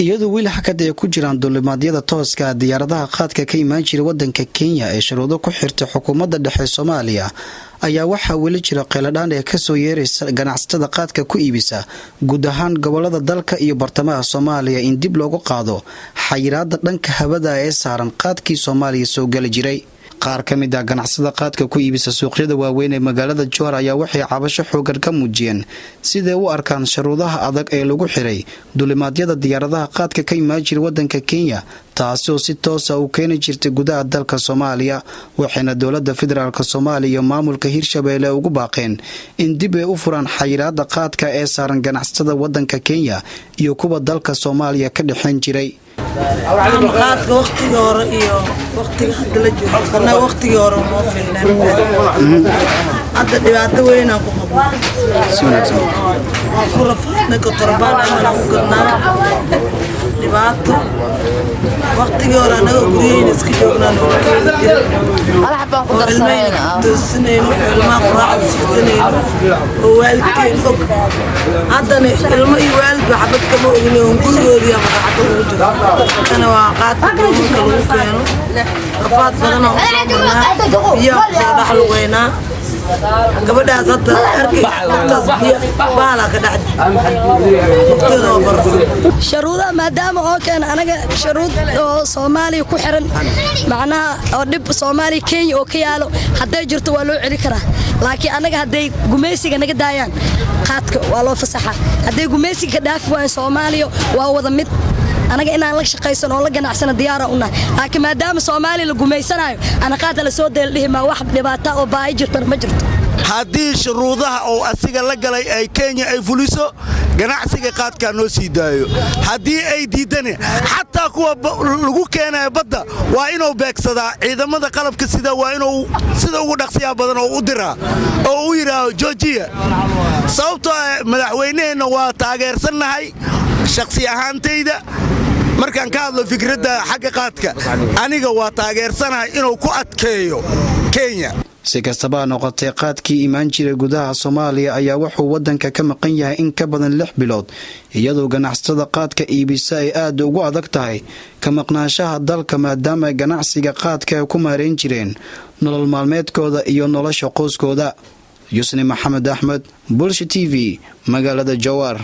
iyadoo wiil xakad ay ku jiraan duulimaadyada tooska diyaaradaha qaadka ka imaan jiray wadanka Kenya ee shuruudo ku xirtay xukuumadda dhexe Soomaaliya ayaa waxa weli jira qeeladaan ee ka soo yeeraysa ganacsatada qaadka ku iibisa guud ahaan gobolada dalka iyo bartamaha Soomaaliya in dib loogu qaado xayiraadda dhanka hawada ee saaran qaadkii Soomaaliya soo gali jiray. qaar ka mid ah ganacsada qaadka ku iibisa suuqyada waaweyn ee magaalada Jowhar ayaa waxay cabasho xoogan ka muujiyeen sidee u arkaan shuruudaha adag ee lagu xiray duulimaadyada diyaaradaha qaadka ka imaan jiray wadanka Kenya taasoo si toos ah u keenay jirtay gudaha dalka Soomaaliya waxayna dowladda federaalka Soomaaliya iyo maamulka Hirshabeelle ugu baaqeen in dib ay u furaan xayiraadda qaadka ee saaran ganacsada wadanka Kenya iyo kuwa dalka Soomaaliya ka dhaxan jiray. qaadka waqtiga hore iyo waqtiga hadda la joogo kana waqtiga hore ma fiicnaan hadda dhibaato weyn aan ku qabno ku rafadna ka torbaan ama ku gadnaa dhibaato waqtiga hore anaga guriyayna iska joognaan alxabaan ku darsanayna toosinayno ilmaha quraacda siisanayno oo waalidkeen og haddana ilmo iyo waalidba xabad kama ogni oo gurigoodii ama raaxada ugu jiro kana waa qaadka garoonka lagu keeno qafaad badan oo soo biyaha kusoo dhex lugeynaa gabadhaas hadda arkay waqtaas biyo baala ka dhacday waqtigeeda waa barsan sharuudaha maadaama oo keen anaga sharuud oo Soomaaliya ku xiran macnaha oo dib Soomaaliya Kenya oo ka yaalo haday jirto waa loo celi karaa laakiin anaga haday gumeysiga naga daayaan qaadka waa loo fasaxa haday gumeysiga ka dhaafi waan Soomaaliya waa wada mid anaga inaan la shaqeysan oo la ganacsana diyaar u nahay laakiin maadaama Soomaaliya la gumeysanayo ana qaad la soo deeldhihi ma wax dhibaato oo baay jirto ma jirto haddii shuruudaha oo asiga la galay ay Kenya ay fuliso ganacsiga qaadka noo sii daayo haddii ay diidane xataa kuwa lagu keenay badda waa inuu beegsadaa ciidamada qalabka sida waa inuu sida ugu dhaqsiya badan oo u diraa oo u yiraahdo Georgia sababtoo madaxweynaheena waa taageersanahay shakhsi ahaantayda markaan ka hadlo fikradda xagga qaadka aniga waa taageersanahay inuu ku adkeeyo Kenya si kastaba noqotay qaadkii imaan jiray gudaha Soomaaliya ayaa wuxuu wadanka ka maqan yahay in ka badan 6 bilood iyadoo ganacsatada qaadka iibisa ay aad ugu adag tahay ka maqnaanshaha dalka maadaama ganacsiga qaadka ku maareyn jireen nolol maalmeedkooda iyo nolosha qoyskooda. Yusni Maxamed Ahmed, Bulsha TV, magaalada Jowhar.